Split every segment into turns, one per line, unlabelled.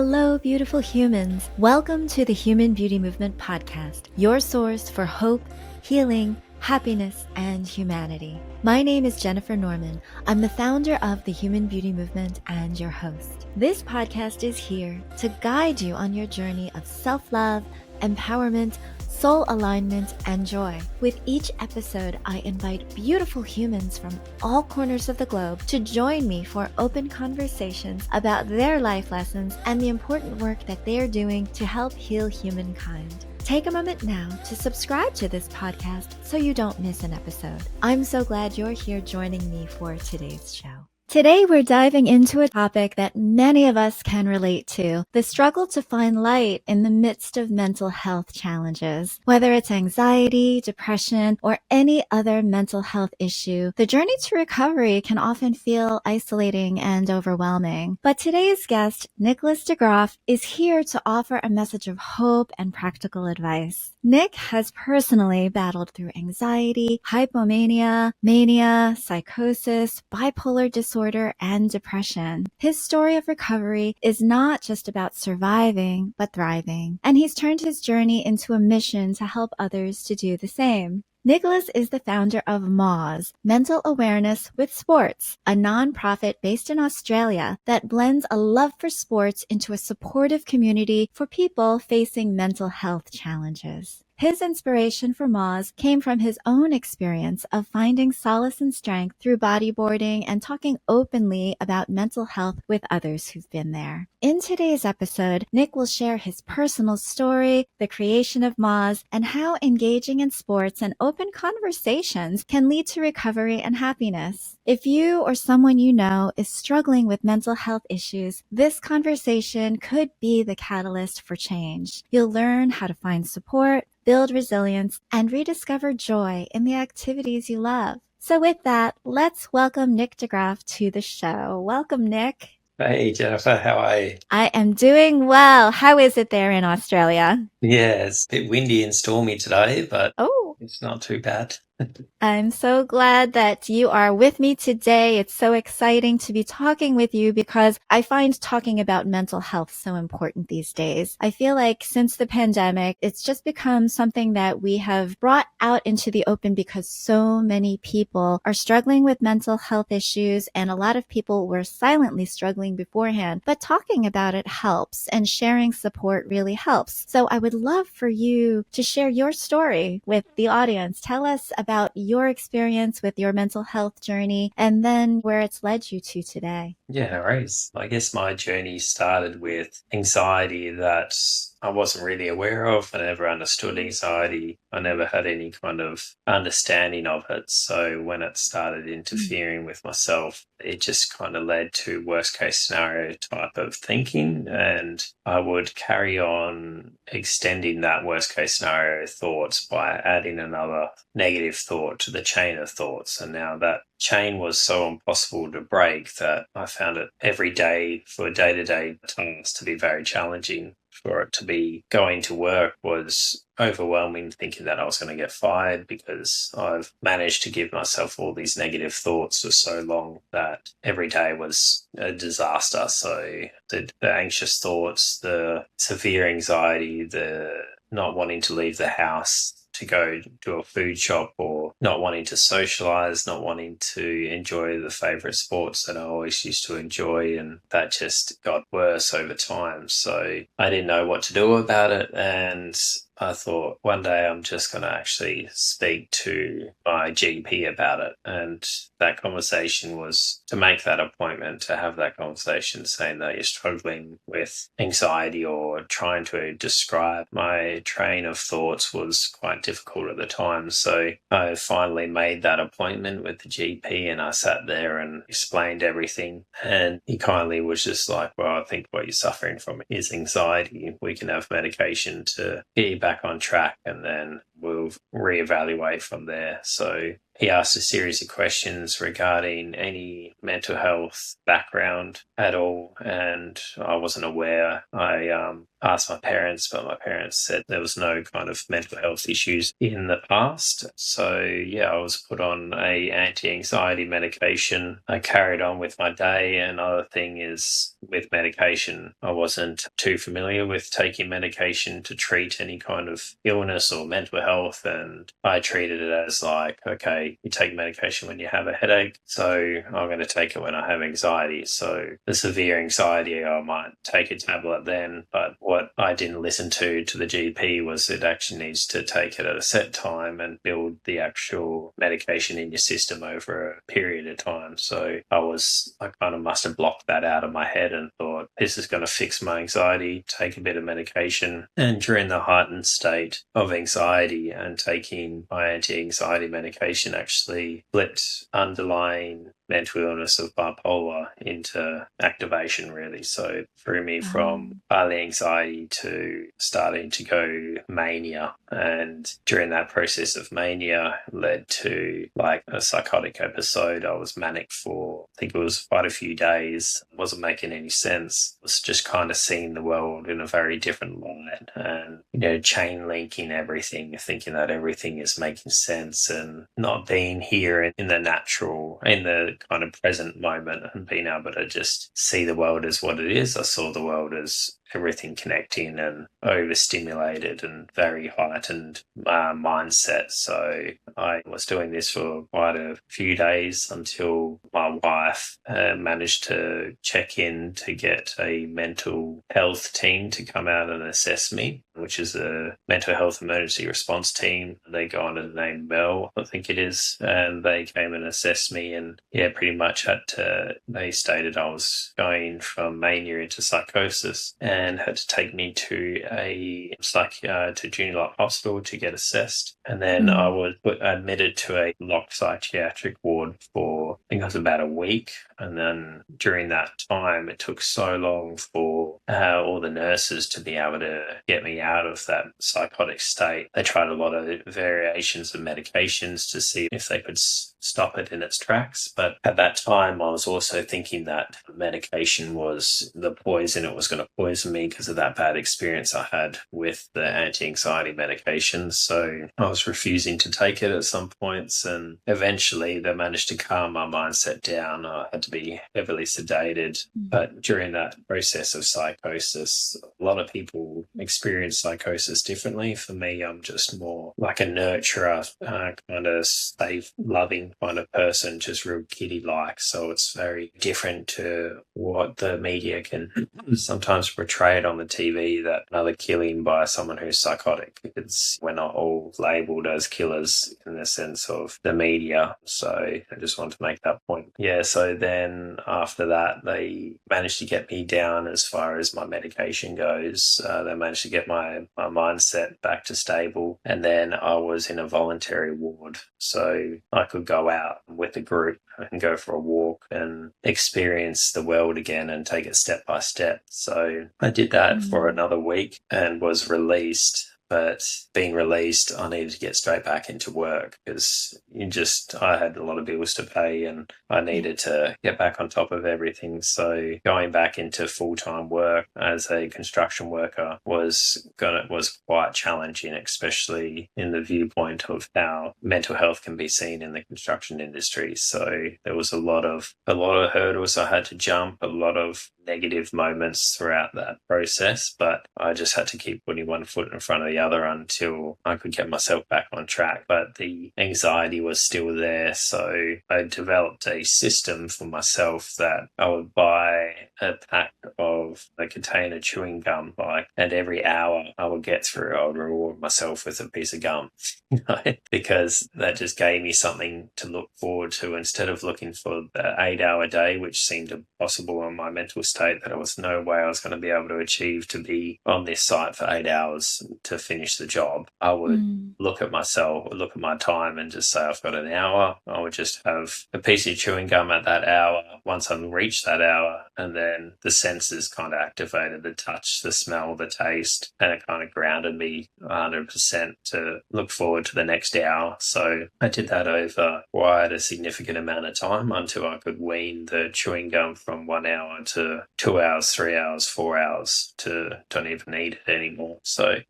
Hello, beautiful humans. Welcome to the Human Beauty Movement podcast, your source for hope, healing, happiness, and humanity. My name is Jennifer Norman. I'm the founder of the Human Beauty Movement and your host. This podcast is here to guide you on your journey of self-love, empowerment, soul alignment, and joy. With each episode, I invite beautiful humans from all corners of the globe to join me for open conversations about their life lessons and the important work that they are doing to help heal humankind. Take a moment now to subscribe to this podcast so you don't miss an episode. I'm so glad you're here joining me for today's show. Today, we're diving into a topic that many of us can relate to, the struggle to find light in the midst of mental health challenges. Whether it's anxiety, depression, or any other mental health issue, the journey to recovery can often feel isolating and overwhelming. But today's guest, Nicholas de Graaf, is here to offer a message of hope and practical advice. Nick has personally battled through anxiety, hypomania, mania, psychosis, bipolar disorder, and depression. His story of recovery is not just about surviving, but thriving. And he's turned his journey into a mission to help others to do the same. Nicholas is the founder of MAWS, Mental Awareness with Sports, a nonprofit based in Australia that blends a love for sports into a supportive community for people facing mental health challenges. His inspiration for MAWS came from his own experience of finding solace and strength through bodyboarding and talking openly about mental health with others who've been there. In today's episode, Nick will share his personal story, the creation of MAWS, and how engaging in sports and open conversations can lead to recovery and happiness. If you or someone you know is struggling with mental health issues, this conversation could be the catalyst for change. You'll learn how to find support, build resilience, and rediscover joy in the activities you love. So with that, let's welcome Nick de Graaf to the show. Welcome, Nick.
Hey, Jennifer, how are you?
I am doing well. How is it there in Australia?
Yeah, it's a bit windy and stormy today, but it's not too bad.
I'm so glad that you are with me today. It's so exciting to be talking with you because I find talking about mental health so important these days. I feel like since the pandemic, it's just become something that we have brought out into the open because so many people are struggling with mental health issues and a lot of people were silently struggling beforehand. But talking about it helps and sharing support really helps. So I would love for you to share your story with the audience. Tell us about your experience with your mental health journey and then where it's led you to today.
Yeah, no worries. I guess my journey started with anxiety that I wasn't really aware of. I never understood anxiety. I never had any kind of understanding of it. So when it started interfering with myself, it just kind of led to worst case scenario type of thinking. And I would carry on extending that worst case scenario thoughts by adding another negative thought to the chain of thoughts. And now that chain was so impossible to break that I found it every day for day-to-day tasks to be very challenging. For it to be going to work was overwhelming, thinking that I was going to get fired because I've managed to give myself all these negative thoughts for so long that every day was a disaster. So the anxious thoughts, the severe anxiety, the not wanting to leave the house to go to a food shop or not wanting to socialize, not wanting to enjoy the favorite sports that I always used to enjoy. And that just got worse over time. So I didn't know what to do about it. And I thought one day I'm just going to actually speak to my GP about it. And that conversation was to make that appointment, to have that conversation saying that you're struggling with anxiety or trying to describe my train of thoughts was quite difficult at the time. So I finally made that appointment with the GP and I sat there and explained everything. And he kindly was just like, well, I think what you're suffering from is anxiety. We can have medication to get you back on track. And then we'll reevaluate from there. So he asked a series of questions regarding any mental health background at all, and I wasn't aware. I asked my parents, but my parents said there was no kind of mental health issues in the past. So yeah, I was put on a anti-anxiety medication. I carried on with my day. Another thing is with medication, I wasn't too familiar with taking medication to treat any kind of illness or mental health, and I treated it as like, okay, you take medication when you have a headache, so I'm going to take it when I have anxiety. So the severe anxiety, I might take a tablet then, but what I didn't listen to the GP was it actually needs to take it at a set time and build the actual medication in your system over a period of time. So I kind of must have blocked that out of my head and thought, this is going to fix my anxiety, take a bit of medication. And during the heightened state of anxiety and taking my anti-anxiety medication actually flipped underlying mental illness of bipolar into activation, really. So it threw me from partly anxiety to starting to go mania. And during that process of mania led to like a psychotic episode. I was manic for, I think it was quite a few days. It wasn't making any sense. I was just kind of seeing the world in a very different light and, chain linking everything, thinking that everything is making sense and not being here in the kind of present moment and being able to just see the world as what it is. I saw the world as everything connecting and overstimulated and very heightened mindset. So I was doing this for quite a few days until my wife managed to check in to get a mental health team to come out and assess me, which is a mental health emergency response team. They go under the name MEL, I think it is, and they came and assessed me, and pretty much they stated I was going from mania into psychosis and had to take me to to Junior Lock Hospital to get assessed. And then I was admitted to a locked psychiatric ward for, I think it was about a week. And then during that time, it took so long for all the nurses to be able to get me out of that psychotic state. They tried a lot of variations of medications to see if they could stop it in its tracks. But at that time, I was also thinking that medication was the poison. It was going to poison me because of that bad experience I had with the anti-anxiety medications. So I was refusing to take it at some points, and eventually they managed to calm my mindset down. I had to be heavily sedated. But during that process of psychosis, a lot of people experience psychosis differently. For me, I'm just more like a nurturer, kind of safe, loving kind of person, just real kiddie-like. So it's very different to what the media can sometimes portray it on the TV, that another killing by someone who's psychotic. We're not all labelled as killers in the sense of the media. So I just want to make that point. Yeah, so then after that, they managed to get me down as far as my medication goes. They managed to get my mindset back to stable. And then I was in a voluntary ward. So I could go out with a group and go for a walk and experience the world again and take it step by step. So I did that for another week and was released. But being released, I needed to get straight back into work because I had a lot of bills to pay and I needed to get back on top of everything. So going back into full-time work as a construction worker was quite challenging, especially in the viewpoint of how mental health can be seen in the construction industry. So there was a lot of hurdles I had to jump, a lot of negative moments throughout that process, but I just had to keep putting one foot in front of the other until I could get myself back on track. But the anxiety was still there, so I developed a system for myself that I would buy a pack of a container chewing gum, and every hour I would get through, I would reward myself with a piece of gum, because that just gave me something to look forward to instead of looking for the 8-hour day, which seemed impossible in my mental state, that there was no way I was going to be able to achieve to be on this site for 8 hours to finish the job. I would look at my time and just say, I've got an hour. I would just have a piece of chewing gum at that hour. Once I reached that hour, And then the senses kind of activated: the touch, the smell, the taste, and it kind of grounded me 100% to look forward to the next hour. So I did that over quite a significant amount of time until I could wean the chewing gum from 1 hour to 2 hours, 3 hours, 4 hours to don't even need it anymore. So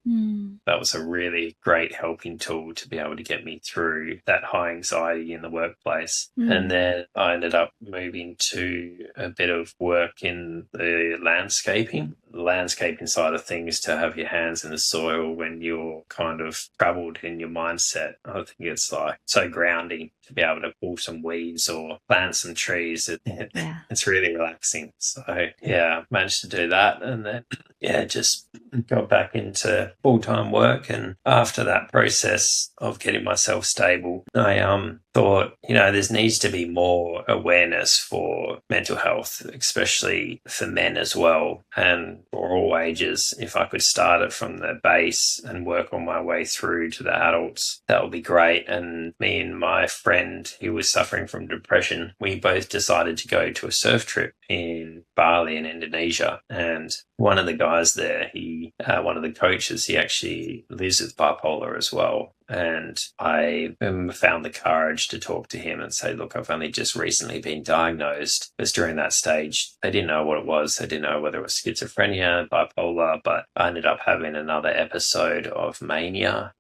that was a really great helping tool to be able to get me through that high anxiety in the workplace. And then I ended up moving to a bit of work in the landscaping side of things, to have your hands in the soil when you're kind of troubled in your mindset. I think it's like so grounding to be able to pull some weeds or plant some trees. It's really relaxing. So yeah, managed to do that, and then just got back into full-time work. And after that process of getting myself stable, I thought, there needs to be more awareness for mental health, especially for men as well, and for all ages. If I could start it from the base and work on my way through to the adults, that would be great. And me and my friend who was suffering from depression, we both decided to go to a surf trip in Bali in Indonesia. And one of the guys there, one of the coaches, he actually lives with bipolar as well. And I found the courage to talk to him and say, look, I've only just recently been diagnosed. Because during that stage, they didn't know what it was. They didn't know whether it was schizophrenia, bipolar, but I ended up having another episode of mania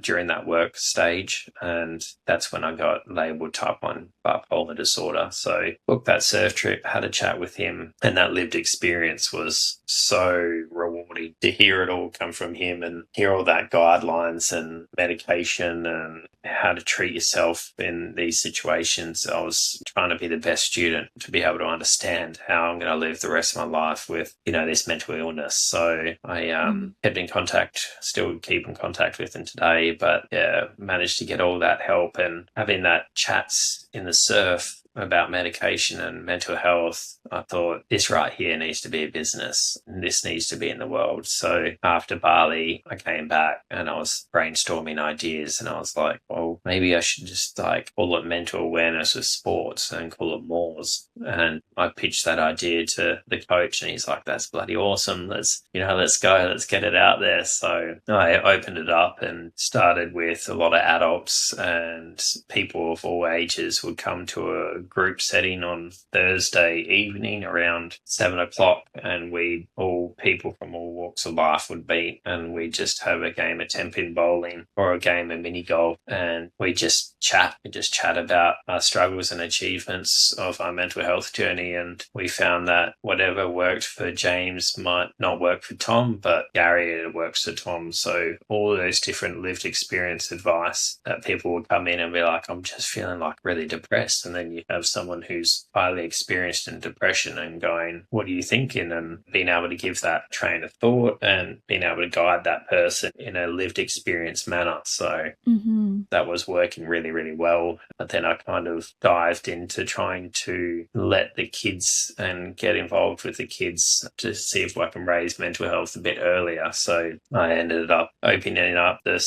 during that work stage. And that's when I got labeled type 1 bipolar disorder. So booked that surf trip, had a chat with him, and that lived experience was so rewarding to hear it all come from him and hear all that guidelines and medication and how to treat yourself in these situations. I was trying to be the best student to be able to understand how I'm going to live the rest of my life with, this mental illness. So I kept in contact, still keep in contact with him today, but managed to get all that help, and having that chats in the surf about medication and mental health, I thought this right here needs to be a business and this needs to be in the world. So after Bali, I came back and I was brainstorming ideas, and I was like, well, maybe I should just call it mental awareness of sports and call it MAWS. And I pitched that idea to the coach, and he's like, that's bloody awesome. Let's go, let's get it out there. So I opened it up and started with a lot of adults, and people of all ages would come to a group setting on Thursday evening around 7:00, and people from all walks of life would meet, and we just have a game of 10-pin bowling or a game of mini golf, and we just chat about our struggles and achievements of our mental health journey. And we found that whatever worked for James might not work for Tom, but Gary, it works for Tom. So all those different lived experience advice that people would come in and be like, I'm just feeling really depressed, and then you have someone who's highly experienced in depression and going, what are you thinking? And being able to give that train of thought and being able to guide that person in a lived experience manner. So that was working really, really well. But then I kind of dived into trying to let the kids and get involved with the kids to see if I can raise mental health a bit earlier. So I ended up opening up the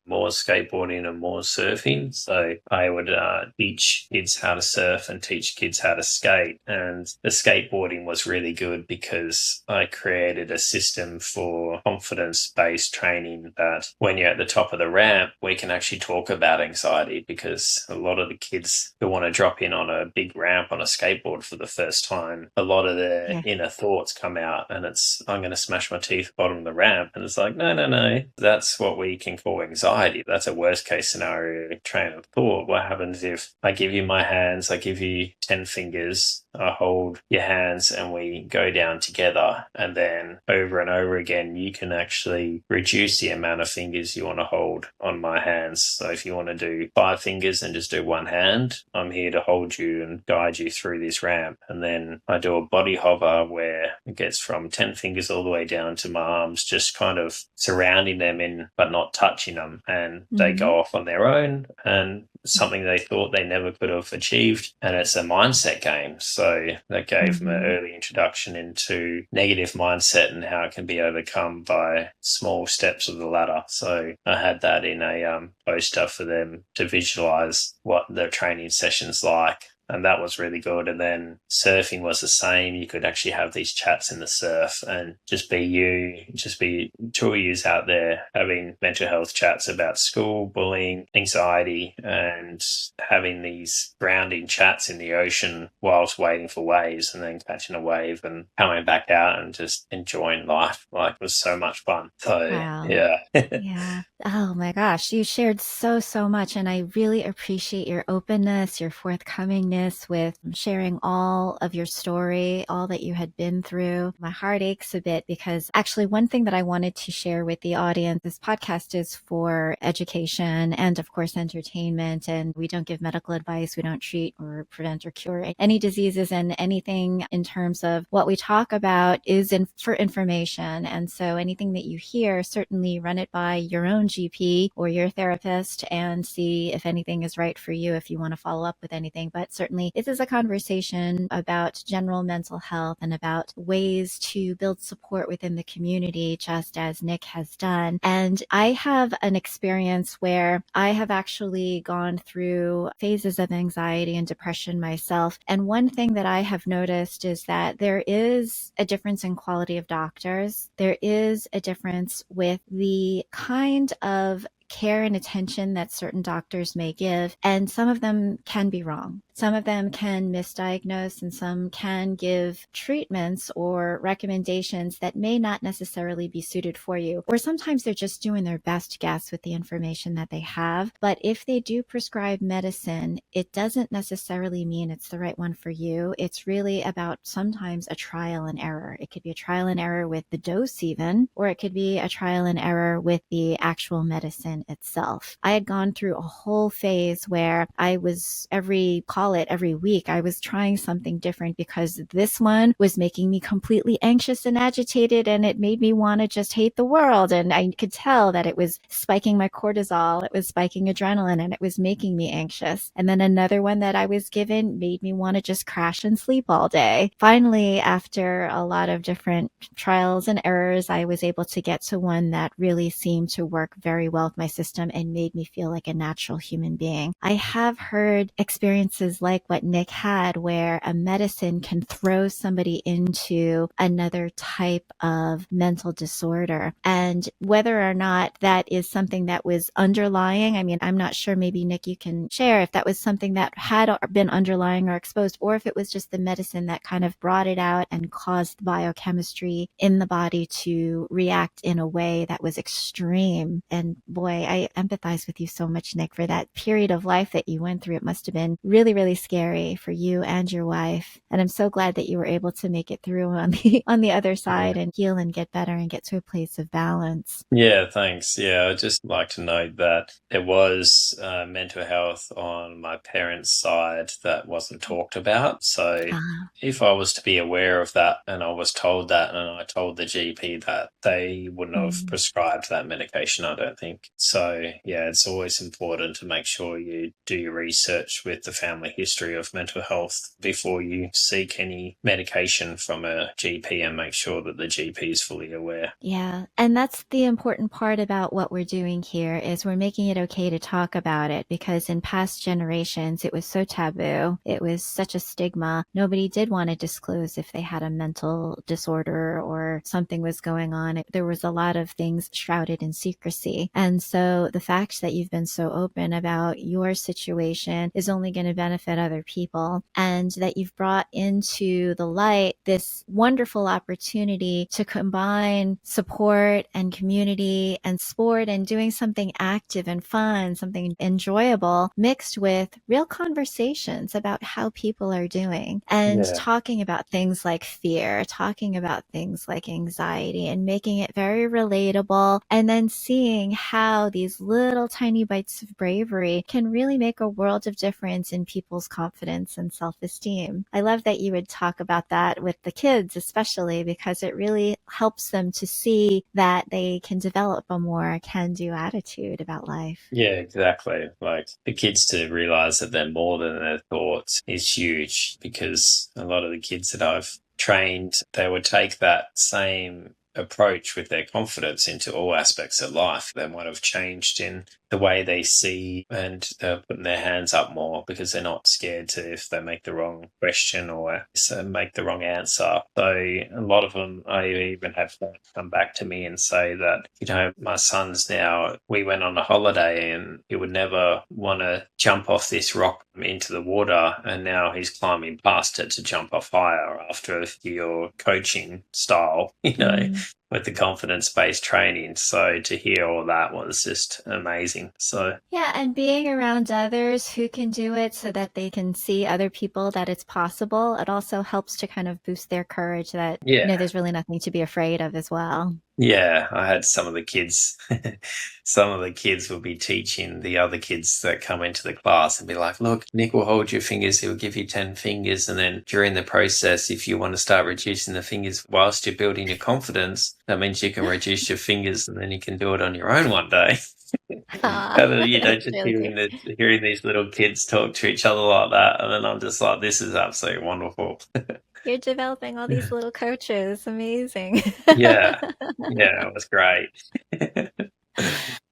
more skateboarding and more surfing. So I would teach kids how to surf and teach kids how to skate. And the skateboarding was really good because I created a system for confidence-based training that when you're at the top of the ramp, we can actually talk about anxiety, because a lot of the kids who want to drop in on a big ramp on a skateboard for the first time, a lot of their inner thoughts come out, and it's, I'm going to smash my teeth bottom of the ramp. And it's like, no. That's what we can call anxiety. That's a worst case scenario train of thought. What happens if I give you my hands, I give you 10 fingers, I hold your hands and we go down together, and then over and over again you can actually reduce the amount of fingers you want to hold on my hands. So if you want to do 5 fingers and just do one hand, I'm here to hold you and guide you through this ramp. And then I do a body hover where it gets from 10 fingers all the way down to my arms, just kind of surrounding them but not touching them, and they go off on their own, and something they thought they never could have achieved. And it's a mindset game. So that gave them an early introduction into negative mindset and how it can be overcome by small steps of the ladder. So I had that in a poster for them to visualize what the training session's like. and that was really good. And then surfing was the same. You could actually have these chats in the surf and just be two years out there having mental health chats about school, bullying, anxiety, and having these grounding chats in the ocean whilst waiting for waves, and then catching a wave and coming back out and just enjoying life. Like, it was so much fun. So
Wow.
yeah.
Yeah. Oh my gosh. You shared so much. And I really appreciate your openness, your forthcomingness with sharing all of your story, all that you had been through. My heart aches a bit because actually one thing that I wanted to share with the audience, this podcast is for education and of course entertainment. And we don't give medical advice. We don't treat or prevent or cure any diseases, and anything in terms of what we talk about is for information. And so anything that you hear, certainly run it by your own GP or your therapist and see if anything is right for you, if you want to follow up with anything. But certainly this is a conversation about general mental health and about ways to build support within the community, just as Nick has done. And I have an experience where I have actually gone through phases of anxiety and depression myself. And one thing that I have noticed is that there is a difference in quality of doctors. There is a difference with the kind of care and attention that certain doctors may give, and some of them can be wrong. Some of them can misdiagnose, and some can give treatments or recommendations that may not necessarily be suited for you. Or sometimes they're just doing their best guess with the information that they have. But if they do prescribe medicine, it doesn't necessarily mean it's the right one for you. It's really about sometimes a trial and error. It could be a trial and error with the dose even, or it could be a trial and error with the actual medicine itself. I had gone through a whole phase where I was every week, I was trying something different because this one was making me completely anxious and agitated, and it made me want to just hate the world. And I could tell that it was spiking my cortisol, it was spiking adrenaline, and it was making me anxious. And then another one that I was given made me want to just crash and sleep all day. Finally, after a lot of different trials and errors, I was able to get to one that really seemed to work very well with my system and made me feel like a natural human being. I have heard experiences like what Nick had, where a medicine can throw somebody into another type of mental disorder. And whether or not that is something that was underlying, I mean, I'm not sure, maybe Nick, you can share if that was something that had been underlying or exposed, or if it was just the medicine that kind of brought it out and caused biochemistry in the body to react in a way that was extreme. And boy, I empathize with you so much, Nick, for that period of life that you went through. It must have been really scary for you and your wife. And I'm so glad that you were able to make it through on the other side and heal and get better and get to a place of balance.
Yeah, thanks. Yeah, I'd just like to note that there was mental health on my parents' side that wasn't talked about. So if I was to be aware of that and I was told that, and I told the GP that, they wouldn't have prescribed that medication, I don't think. So yeah, it's always important to make sure you do your research with the family history of mental health before you seek any medication from a GP, and make sure that the GP is fully aware.
Yeah. And that's the important part about what we're doing here, is we're making it okay to talk about it, because in past generations, it was so taboo. It was such a stigma. Nobody did want to disclose if they had a mental disorder or something was going on. There was a lot of things shrouded in secrecy. And so the fact that you've been so open about your situation is only going to benefit other people, and that you've brought into the light this wonderful opportunity to combine support and community and sport and doing something active and fun, something enjoyable, mixed with real conversations about how people are doing, and talking about things like fear, talking about things like anxiety, and making it very relatable, and then seeing how these little tiny bites of bravery can really make a world of difference in people's confidence and self-esteem. I love that you would talk about that with the kids, especially because it really helps them to see that they can develop a more can-do attitude about life.
Yeah, exactly. Like, the kids to realize that they're more than their thoughts is huge, because a lot of the kids that I've trained, they would take that same approach with their confidence into all aspects of life. They might have changed in the way they see, and they're putting their hands up more because they're not scared to, if they make the wrong question or make the wrong answer. So a lot of them, I even have come back to me and say that, my son's now, we went on a holiday and he would never want to jump off this rock into the water, and now he's climbing past it to jump off higher after your coaching style, with the confidence-based training. So to hear all that was just amazing. So
yeah, and being around others who can do it so that they can see other people that it's possible, it also helps to kind of boost their courage that, there's really nothing to be afraid of as well.
Yeah, I had some of the kids will be teaching the other kids that come into the class and be like, look, Nick will hold your fingers, he'll give you 10 fingers. And then during the process, if you want to start reducing the fingers whilst you're building your confidence, that means you can reduce your fingers and then you can do it on your own one day. Just hearing these little kids talk to each other like that. And then I'm just like, this is absolutely wonderful.
You're developing all these little coaches. Amazing.
Yeah, it was great.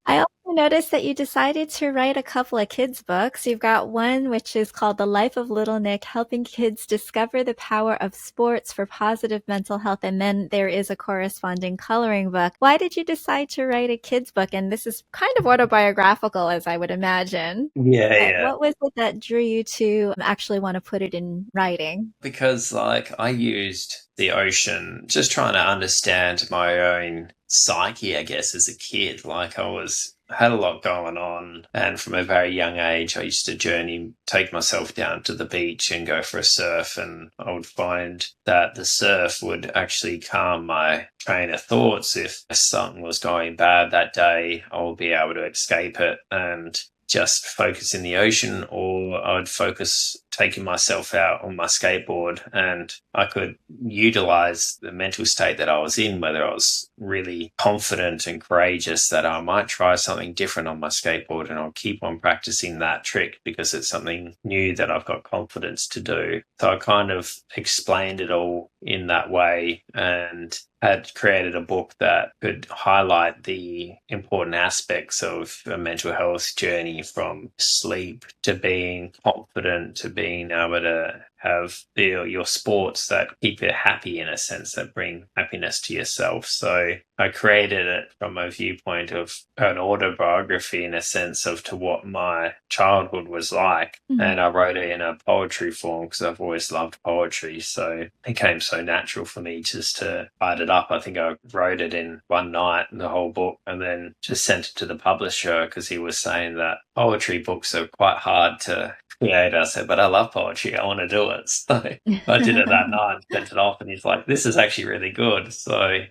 I also noticed that you decided to write a couple of kids' books. You've got one which is called The Life of Little Nick, helping kids discover the power of sports for positive mental health. And then there is a corresponding coloring book. Why did you decide to write a kids' book? And this is kind of autobiographical, as I would imagine.
Yeah.
What was it that drew you to actually want to put it in writing?
Because I used the ocean just trying to understand my own psyche, I guess, as a kid. I had a lot going on, and from a very young age I used to take myself down to the beach and go for a surf, and I would find that the surf would actually calm my train of thoughts. If something was going bad that day, I would be able to escape it and just focus in the ocean, or I would focus taking myself out on my skateboard, and I could utilize the mental state that I was in, whether I was really confident and courageous that I might try something different on my skateboard, and I'll keep on practicing that trick because it's something new that I've got confidence to do. So I kind of explained it all in that way and had created a book that could highlight the important aspects of a mental health journey, from sleep to being confident to being able to have your sports that keep you happy, in a sense, that bring happiness to yourself. So I created it from a viewpoint of an autobiography, in a sense, of to what my childhood was like. Mm-hmm. And I wrote it in a poetry form because I've always loved poetry. So it came so natural for me just to write it up. I think I wrote it in one night, the whole book, and then just sent it to the publisher because he was saying that poetry books are quite hard to create. I said, but I love poetry, I want to do it. So I did it that night and sent it off, and he's like, this is actually really good. So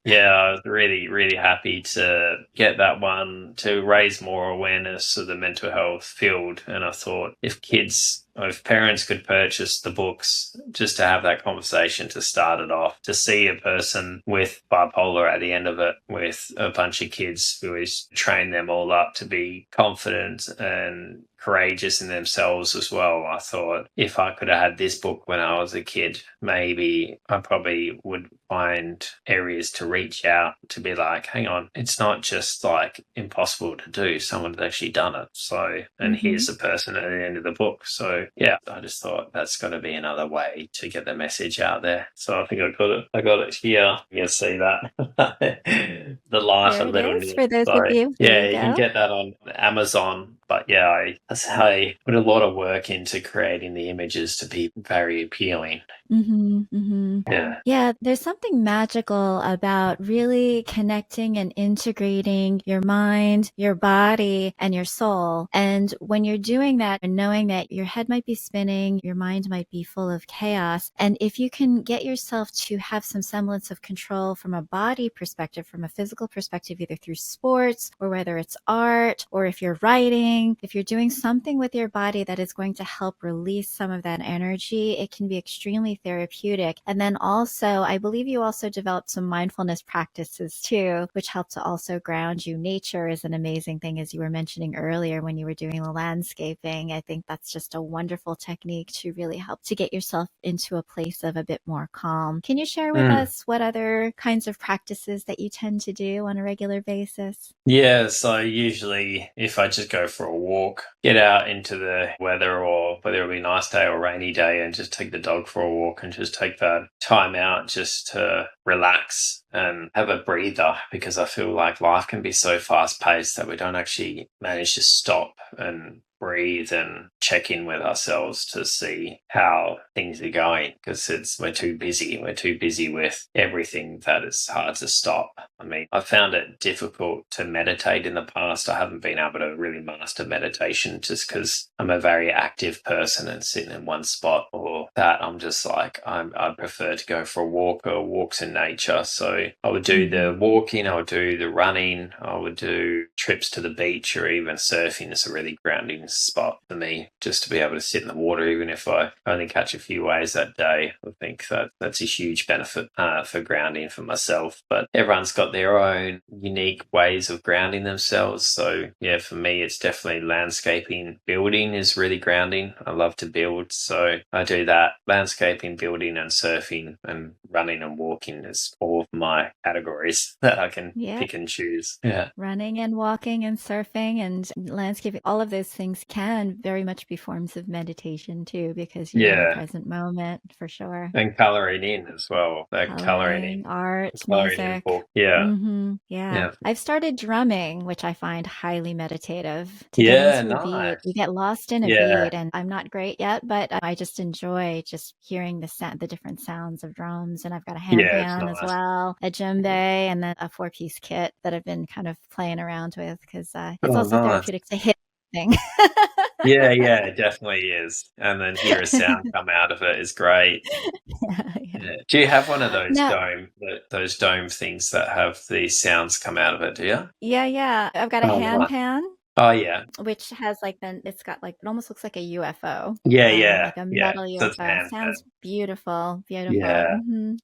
yeah, I was really, really happy to get that one to raise more awareness of the mental health field. And I thought if parents could purchase the books just to have that conversation to start it off, to see a person with bipolar at the end of it with a bunch of kids who is train them all up to be confident and courageous in themselves as well. I thought if I could have had this book when I was a kid, maybe I probably would find areas to reach out to be like, hang on, it's not just impossible to do. Someone's actually done it. So, and here's the person at the end of the book. So yeah, I just thought that's got to be another way to get the message out there. So I think I got it here. You can see that. The Life of Little Nick.
For those of you.
Yeah, you can get that on Amazon. But yeah, I put a lot of work into creating the images to be very appealing.
Mm-hmm, mm-hmm. Yeah, there's something magical about really connecting and integrating your mind, your body, and your soul. And when you're doing that and knowing that your head might be spinning, your mind might be full of chaos, and if you can get yourself to have some semblance of control from a body perspective, from a physical perspective, either through sports or whether it's art or if you're writing doing something with your body that is going to help release some of that energy, it can be extremely therapeutic. And then also, I believe you also developed some mindfulness practices too, which help to also ground you. Nature is an amazing thing, as you were mentioning earlier when you were doing the landscaping. I think that's just a wonderful technique to really help to get yourself into a place of a bit more calm. Can you share with us what other kinds of practices that you tend to do on a regular basis?
Yeah, so usually if I just go for a walk, get out into the weather, or whether it be a nice day or rainy day, and just take the dog for a walk and just take that time out just to relax and have a breather, because I feel like life can be so fast paced that we don't actually manage to stop and breathe and check in with ourselves to see how things are going, because we're too busy with everything that it's hard to stop. I mean, I found it difficult to meditate in the past. I haven't been able to really master meditation just because I'm a very active person and sitting in one spot, or that I'm just like, I prefer to go for a walk or walks in nature. So I would do the walking, I would do the running, I would do trips to the beach, or even surfing is a really grounding spot for me, just to be able to sit in the water, even if I only catch a few waves that day. I think that's a huge benefit for grounding for myself. But everyone's got their own unique ways of grounding themselves. So yeah, for me, it's definitely landscaping. Building is really grounding. I love to build, so I do that. Landscaping, building, and surfing, and running and walking is all of my categories that I can pick and choose. Yeah.
Running and walking and surfing and landscaping, all of those things can very much be forms of meditation too, because you're in the present moment, for sure.
And colouring in as well.
Coloring, art,
colouring in
music.
book. Yeah.
Yeah. I've started drumming, which I find highly meditative. To get
Yeah,
into a beat,
nice.
you get lost in a beat, and I'm not great yet, but I just enjoy just hearing the different sounds of drums. And I've got a
Yeah, it's
handpan as
nice.
well, a djembe, and then a 4-piece kit that I've been kind of playing around with, because it's
Oh,
also
nice.
therapeutic to hit thing.
Yeah, it definitely is. And then hear a sound come out of it is great. Yeah. Do you have one of those
Now,
dome things that have the sounds come out of it? Do you?
yeah. I've got a
Oh, nice.
handpan,
Oh, yeah.
which has it's got it almost looks like a UFO,
Yeah.
like a metal
So it's
UFO.
hand.
Sounds beautiful, beautiful.
Yeah.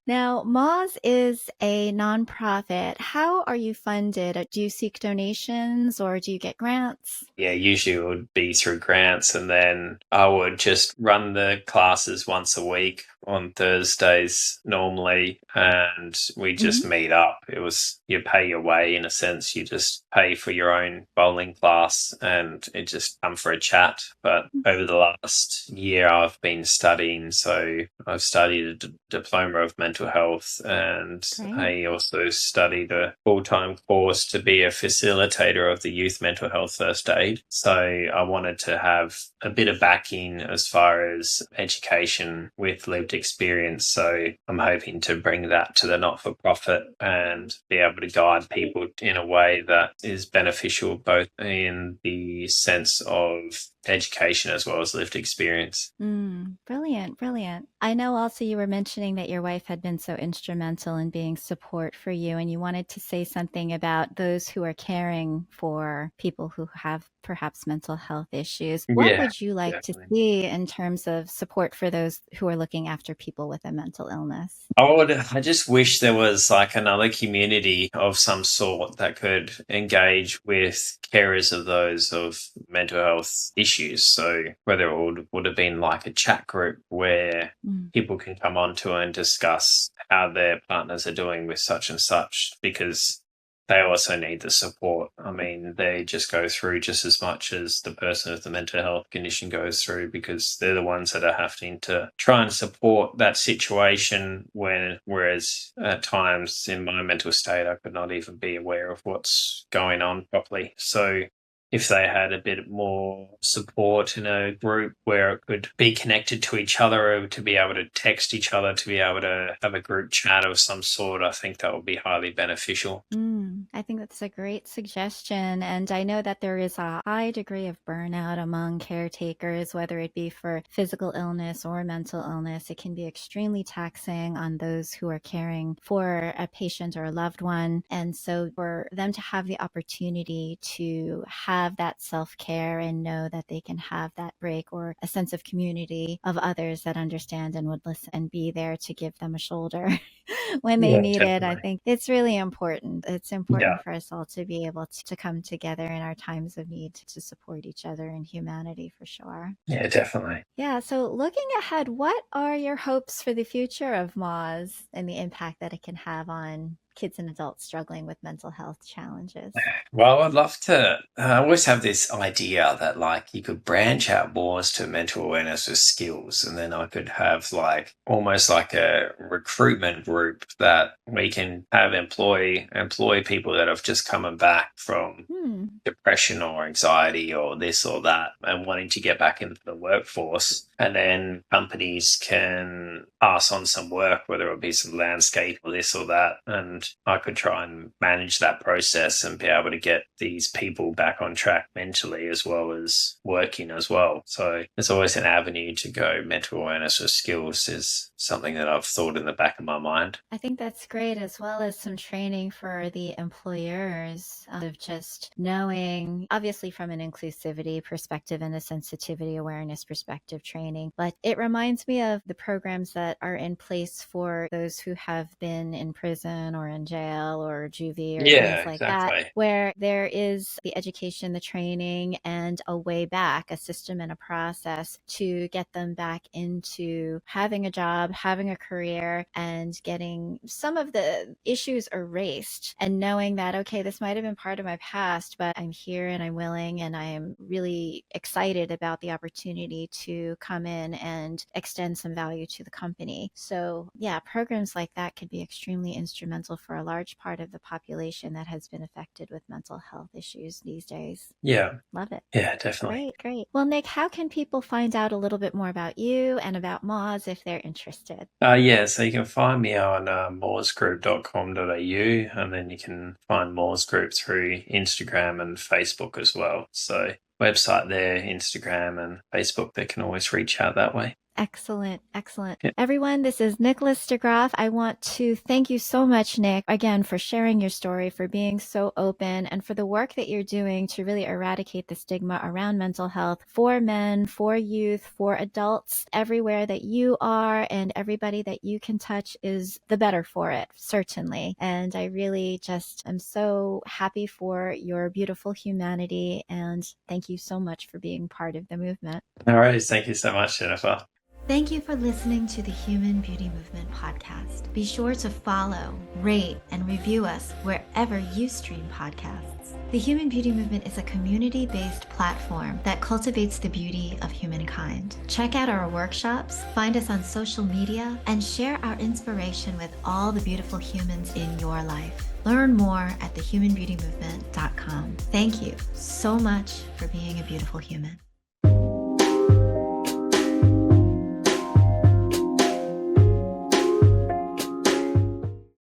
Now, MAWS is a nonprofit. How are you funded? Do you seek donations or do you get grants?
Yeah, usually it would be through grants, and then I would just run the classes once a week on Thursdays normally, and we just meet up. It was, you pay your way in a sense. You just pay for your own bowling class, and it just come for a chat. But over the last year, I've been studying. So I've studied a diploma of mental health, and I also studied a full-time course to be a facilitator of the youth mental health first aid. So I wanted to have a bit of backing as far as education with lived experience. So I'm hoping to bring that to the not-for-profit and be able to guide people in a way that is beneficial, both in the sense of education as well as lived experience.
Brilliant. I know also you were mentioning that your wife had been so instrumental in being support for you, and you wanted to say something about those who are caring for people who have perhaps mental health issues. What would you like to see in terms of support for those who are looking after people with a mental illness?
I just wish there was like another community of some sort that could engage with carers of those of mental health issues. So whether it would have been like a chat group where people can come onto and discuss how their partners are doing with such and such, because they also need the support. I mean, they just go through just as much as the person with the mental health condition goes through, because they're the ones that are having to try and support that situation, whereas at times in my mental state, I could not even be aware of what's going on properly. So if they had a bit more support in a group where it could be connected to each other, or to be able to text each other, to be able to have a group chat of some sort, I think that would be highly beneficial.
I think that's a great suggestion. And I know that there is a high degree of burnout among caretakers, whether it be for physical illness or mental illness. It can be extremely taxing on those who are caring for a patient or a loved one. And so for them to have the opportunity to have have that self-care and know that they can have that break or a sense of community of others that understand and would listen and be there to give them a shoulder when they
Yeah,
need it. I
definitely.
think it's really important. It's
Yeah,
important for us all to be able to come together in our times of need to support each other in humanity, for sure.
yeah, definitely.
Yeah, so looking ahead, what are your hopes for the future of MAWS and the impact that it can have on kids and adults struggling with mental health challenges?
Well, I'd love to. I always have this idea that like you could branch out more to mental awareness with skills, and then I could have like almost like a recruitment group that we can have employ people that have just coming back from depression or anxiety or this or that and wanting to get back into the workforce. And then companies can pass on some work, whether it be some landscape or this or that. And I could try and manage that process and be able to get these people back on track mentally as well as working as well. So there's always an avenue to go. Mental awareness or skills is something that I've thought in the back of my mind.
I think that's great, as well as some training for the employers of just knowing, obviously from an inclusivity perspective and a sensitivity awareness perspective training. But it reminds me of the programs that are in place for those who have been in prison or in jail or juvie or
Yeah,
things like
exactly.
that, where there is the education, the training, and a way back, a system and a process to get them back into having a job, having a career, and getting some of the issues erased and knowing that, okay, this might have been part of my past, but I'm here and I'm willing and I am really excited about the opportunity to come in and extend some value to the company. So yeah, programs like that could be extremely instrumental for a large part of the population that has been affected with mental health issues these days.
Yeah.
Love it.
Yeah, definitely.
Great, great. Well, Nick, how can people find out a little bit more about you and about MAWS if they're interested?
Yeah, so you can find me on mawsgroup.com.au, and then you can find MAWS Group through Instagram and Facebook as well. So website there, Instagram and Facebook, they can always reach out that way.
Excellent, excellent.
Yeah.
Everyone, this is Nicholas de Graaf. I want to thank you so much, Nick, again, for sharing your story, for being so open, and for the work that you're doing to really eradicate the stigma around mental health for men, for youth, for adults. Everywhere that you are and everybody that you can touch is the better for it, certainly. And I really just am so happy for your beautiful humanity, and thank you so much for being part of the movement.
All right. Thank you so much, Jennifer.
Thank you for listening to the Human Beauty Movement podcast. Be sure to follow, rate, and review us wherever you stream podcasts. The Human Beauty Movement is a community-based platform that cultivates the beauty of humankind. Check out our workshops, find us on social media, and share our inspiration with all the beautiful humans in your life. Learn more at thehumanbeautymovement.com. Thank you so much for being a beautiful human.